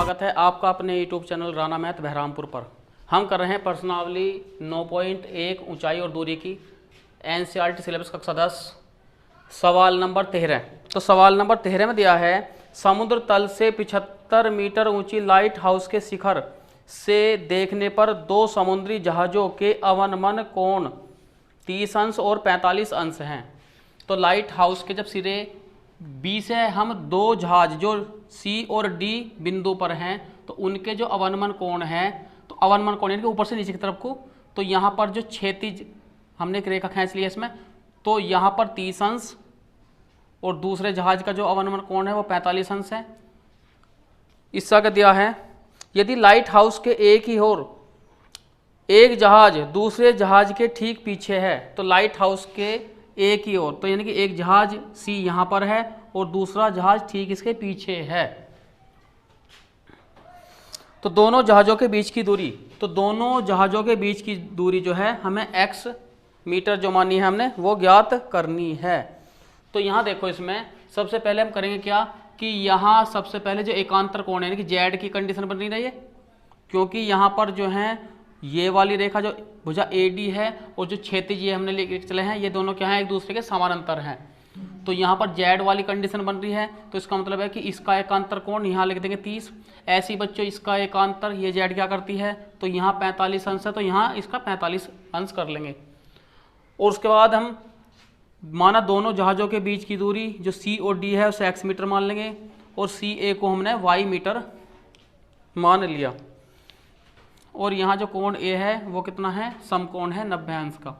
स्वागत है आपका अपने YouTube channel Rana math Baharampur पर। हम कर रहे हैं प्रश्नावली 9.1 ऊंचाई और दूरी की एनसीईआरटी सिलेबस कक्षा 10 सवाल नंबर 13। तो सवाल नंबर 13 में दिया है समुद्र तल से 75 मीटर ऊंची लाइट हाउस के शिखर से देखने पर दो समुद्री जहाज़ों के अवनमन कोण 30 अंश और 45 अंश हैं। तो लाइट हाउस के जब सिरे बी से हम दो जहाज जो सी और डी बिंदु पर हैं तो उनके जो अवनमन कोण है, तो अवनमन कोण यानी कि ऊपर से नीचे की तरफ को, तो यहाँ पर जो क्षैतिज हमने एक रेखा खींच लिया इसमें, तो यहाँ पर 30 अंश और दूसरे जहाज का जो अवनमन कोण है वो 45 अंश है। इसका क्या दिया है, यदि लाइट हाउस के एक ही ओर एक जहाज दूसरे जहाज के ठीक पीछे है, तो लाइट हाउस के एक ही ओर, तो यानी कि एक जहाज सी यहाँ पर है और दूसरा जहाज ठीक इसके पीछे है, तो दोनों जहाज़ों के बीच की दूरी, तो दोनों जहाज़ों के बीच की दूरी जो है हमें x मीटर जो मानी है हमने वो ज्ञात करनी है। तो यहाँ देखो इसमें सबसे पहले हम करेंगे क्या कि यहाँ सबसे पहले जो एकांतर कोण है यानी कि जेड की कंडीशन बन रही है, क्योंकि यहाँ पर जो है ये वाली रेखा जो भुजा ए डी है और जो क्षैतिज ये हमने लेके चले हैं ये दोनों क्या हैं, एक दूसरे के समानांतर हैं। तो यहाँ पर जेड वाली कंडीशन बन रही है, तो इसका मतलब है कि इसका एकांतर कोण यहाँ लिख देंगे 30। ऐसे ही बच्चों इसका एकांतर ये जेड क्या करती है, तो यहाँ 45 अंश है, तो यहाँ इसका 45 अंश कर लेंगे। और उसके बाद हम माना दोनों जहाज़ों के बीच की दूरी जो सी और डी है उसे एक्स मीटर मान लेंगे और सी ए को हमने वाई मीटर मान लिया। और यहाँ जो कोण ए है वो कितना है, समकोण है 90 अंश का।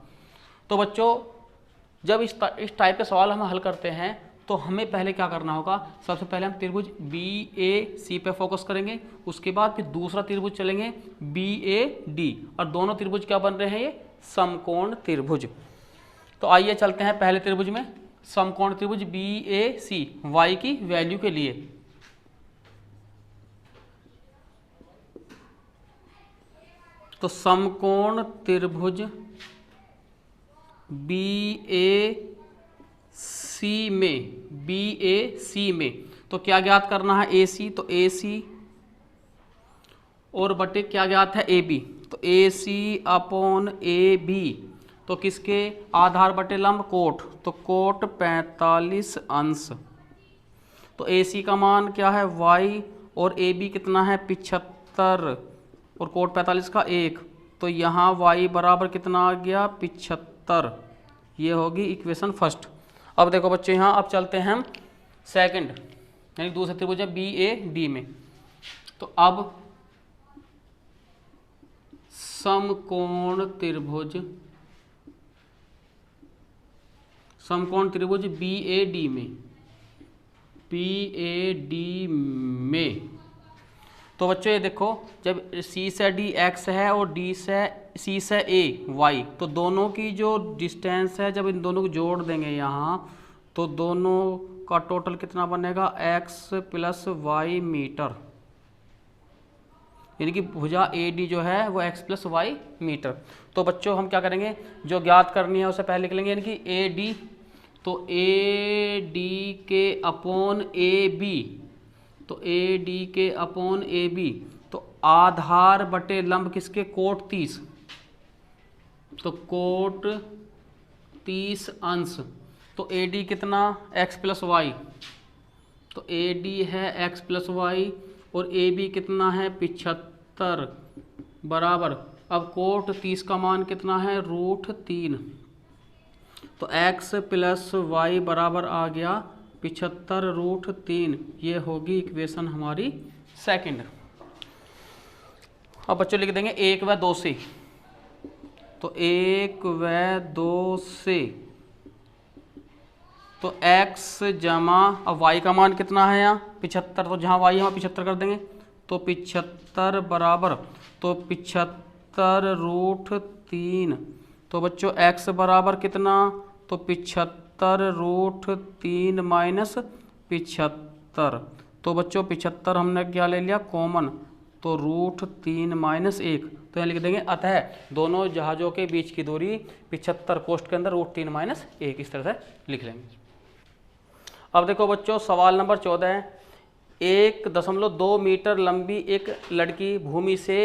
तो बच्चों जब इस टाइप के सवाल हम हल करते हैं तो हमें पहले क्या करना होगा, सबसे पहले हम त्रिभुज बी ए सी पे फोकस करेंगे, उसके बाद फिर दूसरा त्रिभुज चलेंगे बी ए डी, और दोनों त्रिभुज क्या बन रहे हैं, ये समकोण त्रिभुज। तो आइए चलते हैं पहले त्रिभुज में, समकोण त्रिभुज बी ए सी वाई की वैल्यू के लिए। तो समकोण त्रिभुज बी ए सी में तो क्या ज्ञात करना है, ए सी, तो ए सी और बटे क्या ज्ञात है, ए बी, तो ए सी अपॉन ए बी, तो किसके आधार बटे लंब कोट, तो कोट 45 अंश। तो ए सी का मान क्या है y और ए बी कितना है 75 और कोट 45 का 1, तो यहाँ y बराबर कितना आ गया 75। ये होगी इक्वेशन फर्स्ट। अब देखो बच्चों यहाँ अब चलते हैं हम सेकंड यानी दूसरे त्रिभुज है बी ए डी में। तो अब समकोण त्रिभुज बी ए डी में तो बच्चों ये देखो जब C से D x है और C से A y, तो दोनों की जो डिस्टेंस है जब इन दोनों को जोड़ देंगे यहाँ तो दोनों का टोटल कितना बनेगा x प्लस y मीटर, यानी कि भुजा AD जो है वो x प्लस y मीटर। तो बच्चों हम क्या करेंगे, जो ज्ञात करनी है उसे पहले लिख लेंगे, यानी कि AD, तो AD के अपॉन AB, तो AD के अपॉन AB, तो आधार बटे लंब किसके कोट 30, तो कोट 30 अंश, तो AD कितना x प्लस वाई, तो AD है x प्लस वाई और AB कितना है 75 बराबर, अब कोट 30 का मान कितना है √3, तो x प्लस वाई बराबर आ गया 75 √3। ये होगी इक्वेशन हमारी सेकंड। अब बच्चों लिख देंगे 1 व 2 से, तो 1 व 2 से, तो x जमा अब y का मान कितना है यहाँ 75, तो जहाँ y है वहाँ 75 कर देंगे, तो 75 बराबर, तो 75 √3, तो बच्चों x बराबर कितना, तो 75 √3 माइनस 75, तो बच्चों 75 हमने क्या ले लिया कॉमन, तो √3 माइनस 1, तो यहाँ लिख देंगे अतः दोनों जहाज़ों के बीच की दूरी 75 कोष्ठ के अंदर √3 माइनस 1, इस तरह से लिख लेंगे। अब देखो बच्चों सवाल नंबर 14 है, 1.2 मीटर लंबी एक लड़की भूमि से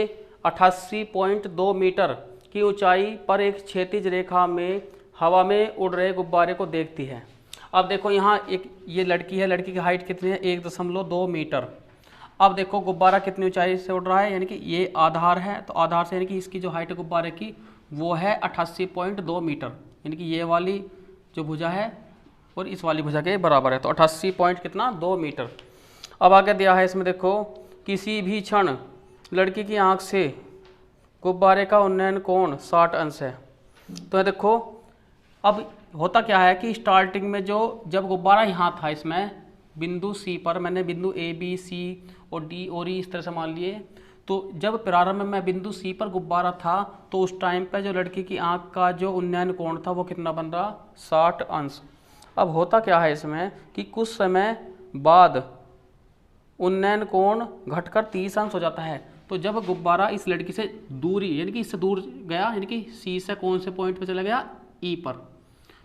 88.2 मीटर की ऊंचाई पर एक क्षैतिज रेखा में हवा में उड़ रहे गुब्बारे को देखती है। अब देखो यहाँ एक ये लड़की है, लड़की की हाइट कितनी है 1.2 मीटर। अब देखो गुब्बारा कितनी ऊंचाई से उड़ रहा है, यानी कि ये आधार है, तो आधार से यानी कि इसकी जो हाइट है गुब्बारे की वो है 88.2 मीटर, यानी कि ये वाली जो भुजा है और इस वाली भुजा के बराबर है, तो 88 पॉइंट कितना 2 मीटर। अब आगे दिया है इसमें देखो, किसी भी क्षण लड़की की आंख से गुब्बारे का उन्नयन कोण 60 अंश है। तो देखो अब होता क्या है कि स्टार्टिंग में जब गुब्बारा यहाँ था, इसमें बिंदु सी पर मैंने बिंदु ए बी सी और डी और ई इस तरह से मान लिए, तो जब प्रारंभ में बिंदु सी पर गुब्बारा था तो उस टाइम पे जो लड़की की आंख का जो उन्नयन कोण था वो कितना बन रहा 60 अंश। अब होता क्या है इसमें कि कुछ समय बाद उन्नयन कोण घटकर 30 अंश हो जाता है। तो जब गुब्बारा इस लड़की से दूरी यानी कि इससे दूर गया, यानी कि सी से कौन से पॉइंट पे चला गया ई पर,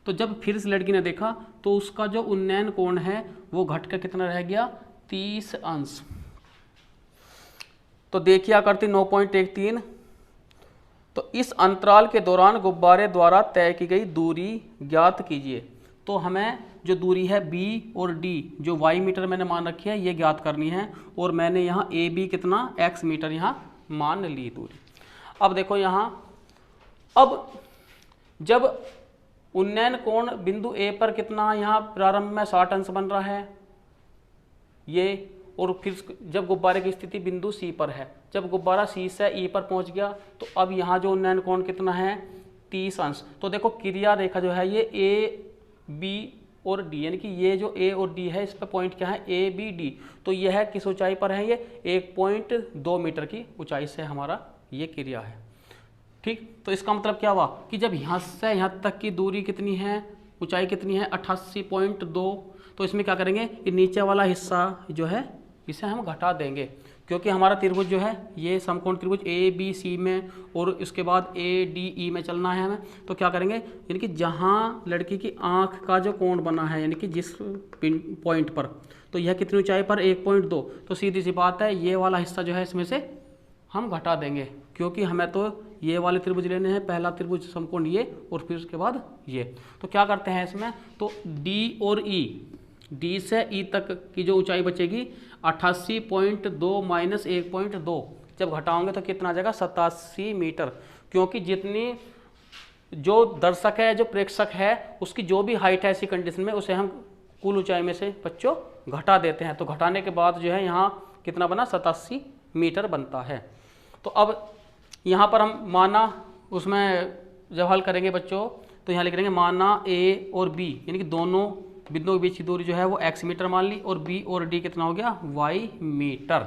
तो जब फिर इस लड़की ने देखा तो उसका जो उन्नयन कोण है वो घटकर कितना रह गया 30 अंश। तो देखिए आकृति 9.13। तो इस अंतराल के दौरान गुब्बारे द्वारा तय की गई दूरी ज्ञात कीजिए। तो हमें जो दूरी है बी और डी जो वाई मीटर मैंने मान रखी है ये ज्ञात करनी है, और मैंने यहाँ ए बी कितना एक्स मीटर यहाँ मान ली दूरी। अब देखो यहाँ, अब जब उन्नयन कोण बिंदु ए पर कितना यहाँ प्रारंभ में 60 अंश बन रहा है ये, और फिर जब गुब्बारे की स्थिति बिंदु सी पर है, जब गुब्बारा सी से ई पर पहुंच गया तो अब यहाँ जो उन्नयन कोण कितना है 30 अंश। तो देखो क्रिया रेखा जो है ये ए बी और डी, यानी कि ये जो ए और डी है इस पर पॉइंट क्या है ए बी डी, तो यह किस ऊंचाई पर है ये 1.2 मीटर की ऊंचाई से हमारा ये क्रिया है। ठीक, तो इसका मतलब क्या हुआ कि जब यहाँ से यहाँ तक की दूरी कितनी है, ऊंचाई कितनी है 88.2, तो इसमें क्या करेंगे ये नीचे वाला हिस्सा जो है इसे हम घटा देंगे, क्योंकि हमारा त्रिभुज जो है ये समकोण त्रिभुज ए बी सी में और उसके बाद ए डी ई में चलना है हमें। तो क्या करेंगे, यानी कि जहाँ लड़की की आंख का जो कोण बना है यानी कि जिस पॉइंट पर, तो यह कितनी ऊंचाई पर 1.2, तो सीधी सी बात है ये वाला हिस्सा जो है इसमें से हम घटा देंगे, क्योंकि हमें तो ये वाले त्रिभुज लेने हैं, पहला त्रिभुज समकोण ये और फिर उसके बाद ये। तो क्या करते हैं इसमें, तो डी और ई, डी से ई तक की जो ऊंचाई बचेगी 88.2 माइनस 1.2, जब घटाओगे तो कितना आ जाएगा 87 मीटर, क्योंकि जितनी जो दर्शक है जो प्रेक्षक है उसकी जो भी हाइट है ऐसी कंडीशन में उसे हम कुल ऊंचाई में से बच्चों घटा देते हैं। तो घटाने के बाद जो है यहाँ कितना बना 87 मीटर बनता है। तो अब यहाँ पर हम माना उसमें जब हल करेंगे बच्चों तो यहाँ लिख देंगे माना ए और बी यानी कि दोनों बिंदुओं के बीच की दूरी जो है वो x मीटर मान ली, और b और d कितना हो गया y मीटर।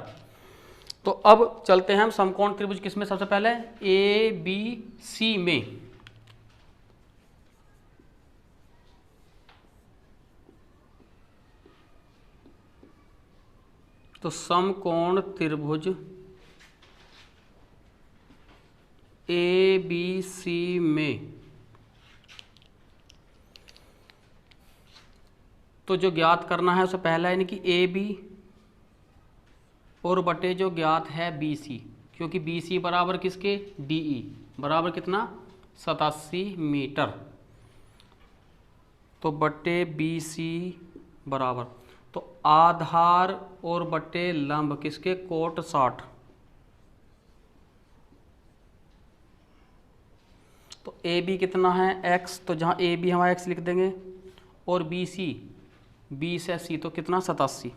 तो अब चलते हैं हम समकोण त्रिभुज किसमें, सबसे पहले ए बी सी में। तो समकोण त्रिभुज ए बी सी में तो जो ज्ञात करना है उससे पहला यानी कि ए बी और बटे जो ज्ञात है बी सी, क्योंकि बी सी बराबर किसके डी ई बराबर कितना 87 मीटर, तो बटे बी सी बराबर तो आधार और बटे लंब किसके कोट 60, तो ए बी कितना है x, तो जहाँ ए बी हमारा x लिख देंगे, और बी सी बी से सी तो कितना 87,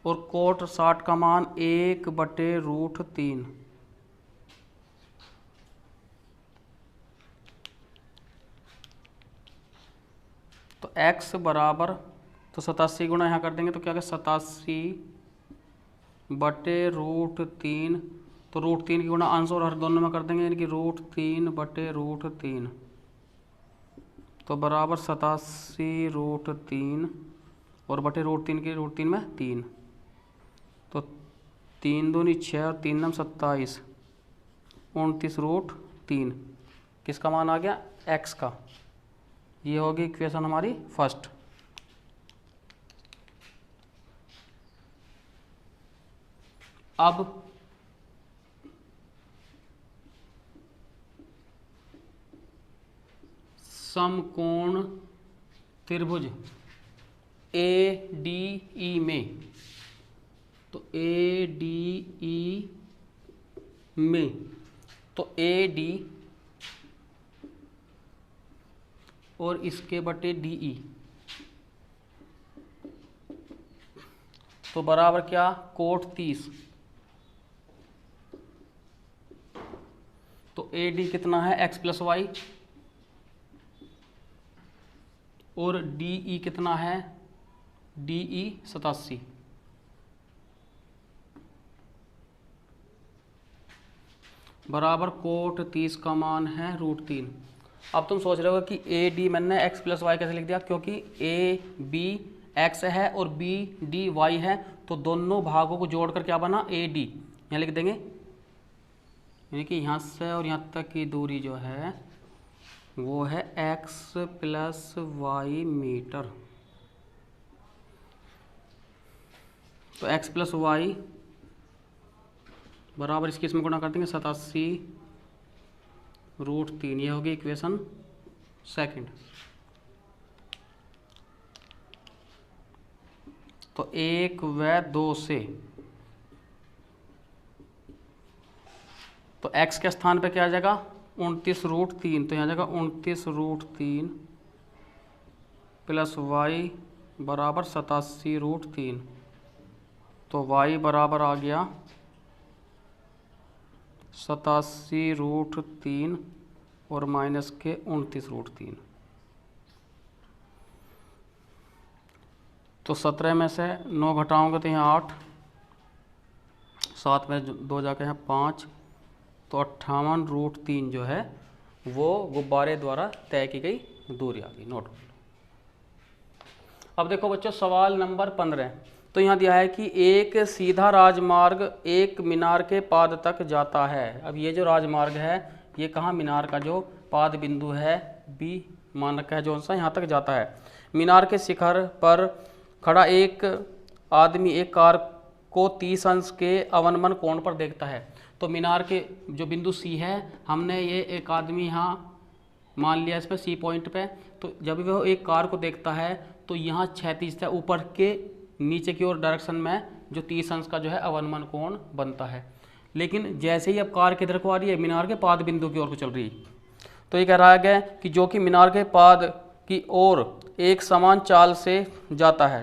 और कोट 60 का मान 1/√3, तो x बराबर तो 87 गुणा यहाँ कर देंगे तो क्या 87/√3, तो √3 की गुणा अंश और हर दोनों में कर देंगे यानी कि √3/√3, तो बराबर 87√3 और बटे √3 की √3 में 3, तो 3 दूनी 6 और 3 नम 27, 29√3 किसका मान आ गया x का। ये होगी इक्वेशन हमारी फर्स्ट। अब समकोण त्रिभुज ए डी ई में, तो ए डी ई में, तो ए डी और इसके बटे डी ई, तो बराबर क्या, कोट 30। तो ए डी कितना है, x प्लस वाई, और डी ई कितना है, डी ई 87, बराबर कोट 30 का मान है √3। अब तुम सोच रहे हो कि ए डी मैंने x प्लस वाई कैसे लिख दिया, क्योंकि ए बी x है और बी डी वाई है, तो दोनों भागों को जोड़कर क्या बना, ए डी, यहाँ लिख देंगे, यानी कि यहाँ से और यहाँ तक की दूरी जो है वो है x प्लस वाई मीटर। तो x प्लस वाई बराबर इसकी इसमें गुणा कर देंगे 87 √3, ये होगी इक्वेशन सेकंड। तो 1 व 2 से, तो x के स्थान पे क्या आ जाएगा, 29 √3, तो यहाँ आ जाएगा 29 √3 प्लस वाई बराबर 87 √3, तो y बराबर आ गया 87 √3 और माइनस के 29 √3। तो 17 में से 9 घटाओगे तो यहाँ 8, 7 में 2 जाके यहाँ 5, तो 58 √3 जो है वो गुब्बारे द्वारा तय की गई दूरी आ गई। नोट। अब देखो बच्चों सवाल नंबर 15। तो यहाँ दिया है कि एक सीधा राजमार्ग एक मीनार के पाद तक जाता है। अब ये जो राजमार्ग है ये कहाँ, मीनार का जो पाद बिंदु है बी मान रखा है जो सा यहाँ तक जाता है। मीनार के शिखर पर खड़ा एक आदमी एक कार को 30 अंश के अवनमन कोण पर देखता है। तो मीनार के जो बिंदु सी है, हमने ये एक आदमी यहाँ मान लिया इस पर सी पॉइंट पे, तो जब वह एक कार को देखता है तो यहाँ क्षैतिज है ऊपर के नीचे की ओर डायरेक्शन में जो 30 अंश का जो है अवनमन कोण बनता है। लेकिन जैसे ही अब कार किधर को आ रही है, मीनार के पाद बिंदु की ओर को चल रही है, तो ये कह रहा है कि जो कि मीनार के पाद की ओर एक समान चाल से जाता है।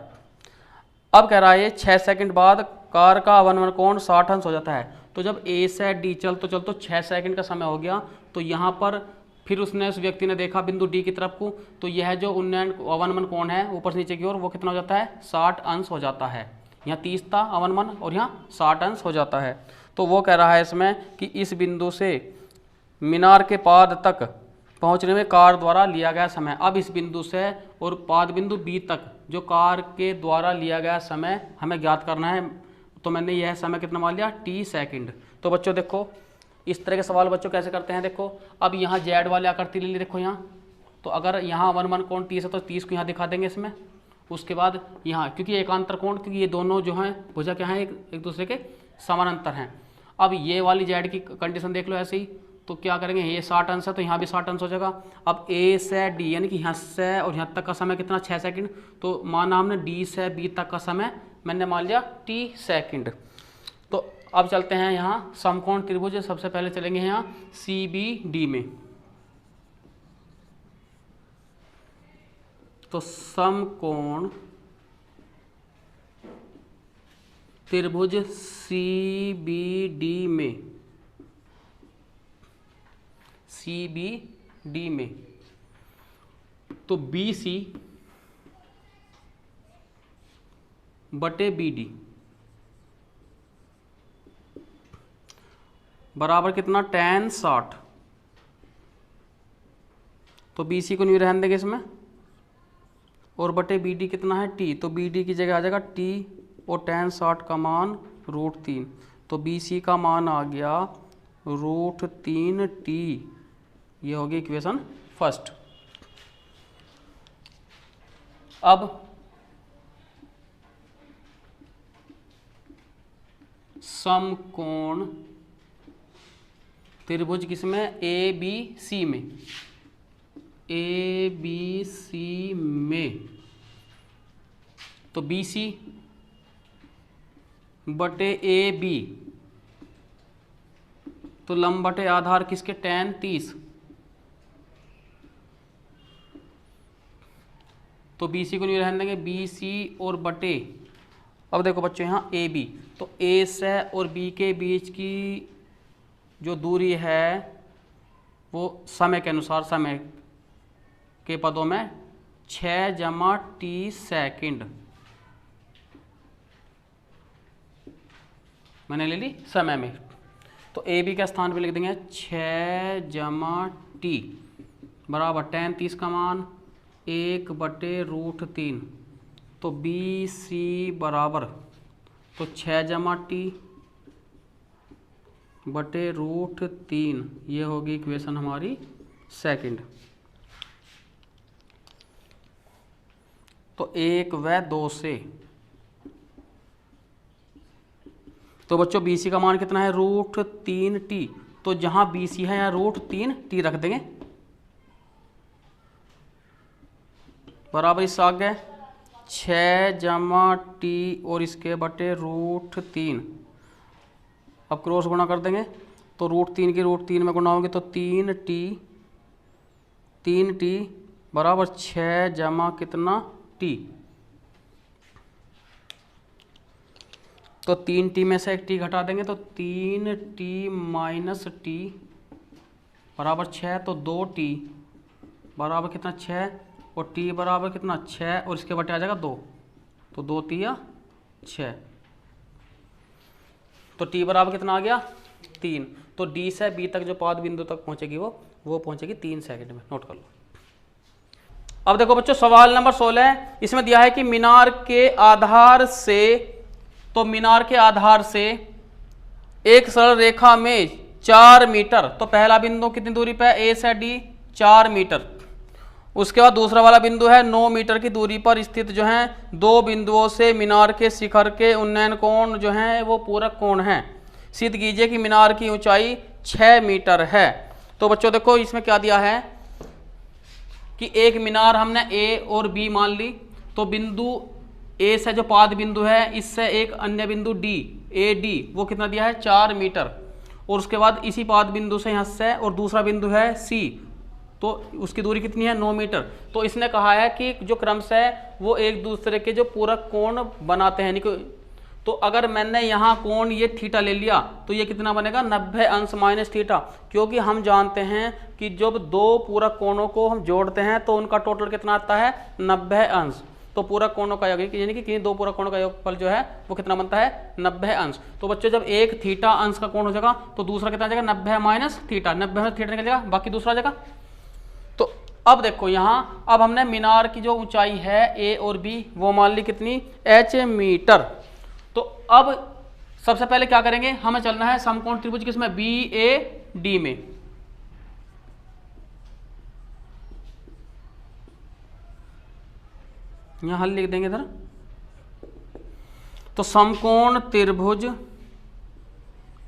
अब कह रहा है 6 सेकंड बाद कार का अवनमन कोण 60 अंश हो जाता है। तो जब ए से डी चल तो 6 सेकंड का समय हो गया, तो यहाँ पर फिर उसने उस व्यक्ति ने देखा बिंदु डी की तरफ को, तो यह जो उन्नयन अवनमन कोण है ऊपर से नीचे की ओर वो कितना हो जाता है, 60 अंश हो जाता है। यहाँ 30 था अवनमन और यहाँ 60 अंश हो जाता है। तो वो कह रहा है इसमें कि इस बिंदु से मीनार के पाद तक पहुँचने में कार द्वारा लिया गया समय। अब इस बिंदु से और पाद बिंदु बी तक जो कार के द्वारा लिया गया समय हमें ज्ञात करना है। तो मैंने यह समय कितना मान लिया, t सेकंड। तो बच्चों देखो इस तरह के सवाल बच्चों कैसे करते हैं। देखो अब यहाँ जेड वाले आकृति ले ली, देखो यहाँ, तो अगर यहाँ अवनमन कोण 30 है तो 30 को यहाँ दिखा देंगे इसमें। उसके बाद यहाँ क्योंकि एकांतर कोण, क्योंकि ये दोनों जो हैं भुजा क्या हैं, एक दूसरे के समानांतर हैं। अब ये वाली जेड की कंडीशन देख लो ऐसे ही, तो क्या करेंगे, ये 60 अंश है तो यहाँ भी 60 अंश हो जाएगा। अब ए से डी यानी कि यहाँ से और यहाँ तक का समय कितना, 6 सेकंड। तो माना हमने डी से बी तक का समय मैंने मान लिया t सेकंड। तो अब चलते हैं यहाँ समकोण त्रिभुज। सबसे पहले चलेंगे यहाँ सी बी डी में। तो समकोण त्रिभुज सी बी डी में, सी बी डी में, तो बी सी बटे बी डी बराबर कितना, tan 60। तो बी सी को नहीं रहने देंगे इसमें, और बटे बी डी कितना है t, तो बी डी की जगह आ जाएगा t और tan 60 का मान √3। तो बी सी का मान आ गया √3t। ये होगी इक्वेशन फर्स्ट। अब समकोण त्रिभुज किसमें, ए बी सी में, ए बी सी में, तो बी सी बटे ए बी, तो लंब बटे आधार किसके, tan 30, तो बी सी को नहीं रहने देंगे, बी सी और बटे, अब देखो बच्चों यहाँ ए बी, तो ए से और बी के बीच की जो दूरी है वो समय के अनुसार, समय के पदों में 6 जमा टी सेकंड मैंने ले ली समय में, तो ए बी के स्थान पे लिख देंगे 6 जमा टी बराबर tan 30 का मान 1/√3, तो बी सी बराबर, तो 6 जमा टी बटे √3, ये होगी इक्वेशन हमारी सेकंड। तो 1 व 2 से, तो बच्चों बी सी का मान कितना है, √3t, तो जहां बी सी है यहाँ √3t रख देंगे, बराबर इस आ गए 6 जमा टी और इसके बटे √3, अब क्रॉस गुणा कर देंगे, तो √3 की √3 में गुणा होंगे तो 3t बराबर 6 जमा कितना टी, तो 3t में से एक t घटा देंगे तो 3t माइनस टी बराबर 6, तो 2t बराबर कितना 6 और t बराबर कितना 6 और इसके बटे आ जाएगा 2, तो 2 तिया 6, तो t बराबर कितना आ गया 3, तो d से b तक जो पाद बिंदु तक पहुंचेगी वो पहुंचेगी 3 सेकंड में, नोट कर लो। अब देखो बच्चों सवाल नंबर 16, इसमें दिया है कि मीनार के आधार से, तो मीनार के आधार से एक सरल रेखा में 4 मीटर, तो पहला बिंदु कितनी दूरी पे है, ए से डी 4 मीटर, उसके बाद दूसरा वाला बिंदु है 9 मीटर की दूरी पर स्थित जो है दो बिंदुओं से मीनार के शिखर के उन्नयन कोण जो है वो पूरक कोण है, सिद्ध कीजिए कि मीनार की ऊंचाई 6 मीटर है। तो बच्चों देखो इसमें क्या दिया है कि एक मीनार हमने ए और बी मान ली, तो बिंदु ए से जो पाद बिंदु है इससे एक अन्य बिंदु डी ए डी वो कितना दिया है 4 मीटर, और उसके बाद इसी पाद बिंदु से यहाँ से और दूसरा बिंदु है सी, तो उसकी दूरी कितनी है 9 मीटर। तो इसने कहा है कि जो क्रमश है वो एक दूसरे के जो पूरक कोण बनाते हैं, तो अगर मैंने यहाँ कोण ये थीटा ले लिया तो ये कितना बनेगा 90 अंश माइनस थीटा, क्योंकि हम जानते हैं कि जब दो पूरक कोणों को हम जोड़ते हैं तो उनका टोटल कितना आता है 90 अंश, तो पूरक कोणों का योग यानी कि किन्हीं दो पूरक कोणों का योगफल जो है वो कितना बनता है 90 अंश। तो बच्चों जब एक थीटा अंश का कोण हो जाएगा तो दूसरा कितना आ जाएगा 90 माइनस थीटा, 90 माइनस थीटा निकल जाएगा, बाकी दूसरा आ जाएगा। तो अब देखो यहाँ अब हमने मीनार की जो ऊंचाई है ए और बी वो मान ली कितनी h मीटर। तो अब सबसे पहले क्या करेंगे, हमें चलना है समकोण त्रिभुज किसमें बी ए डी में, यहां हल लिख देंगे इधर। तो समकोण त्रिभुज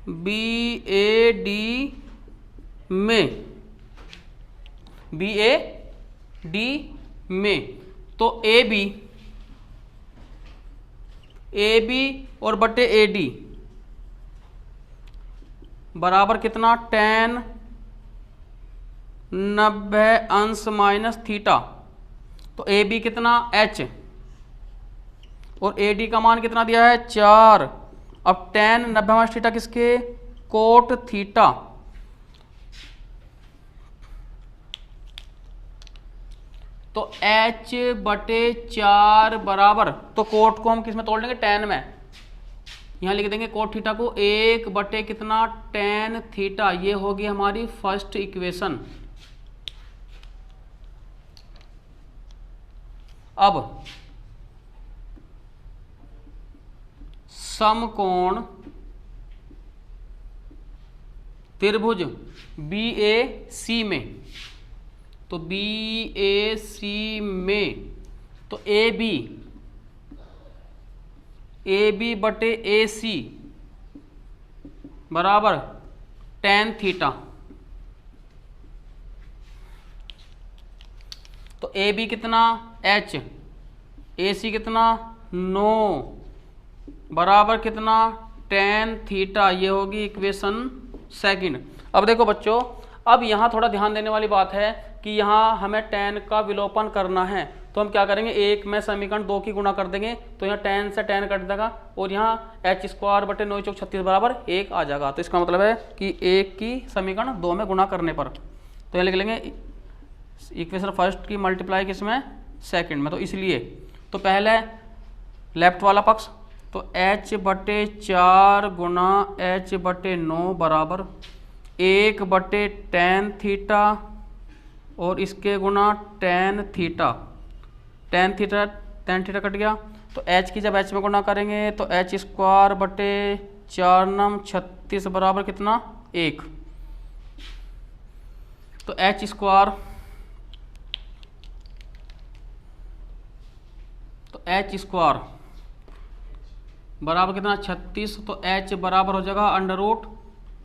बी ए डी में, बी ए डी में, तो ए बी और बटे ए डी बराबर कितना tan 90 अंश माइनस थीटा, तो ए बी कितना h और ए डी का मान कितना दिया है 4, अब tan 90 माइनस थीटा किसके कोट थीटा, तो h बटे 4 बराबर, तो कोट को हम किस में तोड़ लेंगे tan में, यहां लिख देंगे कोट थीटा को 1 बटे कितना tan थीटा, ये होगी हमारी फर्स्ट इक्वेशन। अब समकोण त्रिभुज बी ए सी में, तो बी ए सी में, तो ए बी बटे ए सी बराबर tan थीटा। तो ए बी कितना h, ए सी कितना 9 बराबर कितना tan थीटा। ये होगी इक्वेशन सेकंड। अब देखो बच्चों, अब यहाँ थोड़ा ध्यान देने वाली बात है कि यहाँ हमें tan का विलोपन करना है। तो हम क्या करेंगे, एक में समीकरण 2 की गुणा कर देंगे तो यहाँ tan से tan कट देगा और यहाँ h स्क्वायर बटे 9 चौक 36 बराबर 1 आ जाएगा। तो इसका मतलब है कि 1 की समीकरण 2 में गुणा करने पर, तो यहाँ लिख लेंगे इक्वेशन फर्स्ट की मल्टीप्लाई किसमें, सेकंड में। तो इसलिए तो पहले लेफ्ट वाला पक्ष, तो h बटे 4 गुणा h बटे 9 बराबर 1 बटे tan थीटा और इसके गुणा tan theta. tan theta cut गया, तो h की जब h में गुणा करेंगे तो h स्क्वायर बटे 4 नम 36 बराबर कितना 1। तो h स्क्वायर, तो h स्क्वायर बराबर कितना 36, तो h बराबर हो जाएगा अंडर रूट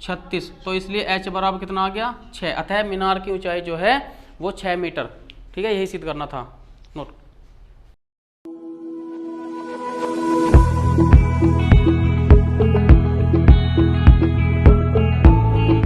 36। तो इसलिए h बराबर कितना आ गया 6। अतः मीनार की ऊंचाई जो है वो 6 मीटर। ठीक है, यही सिद्ध करना था। नोट।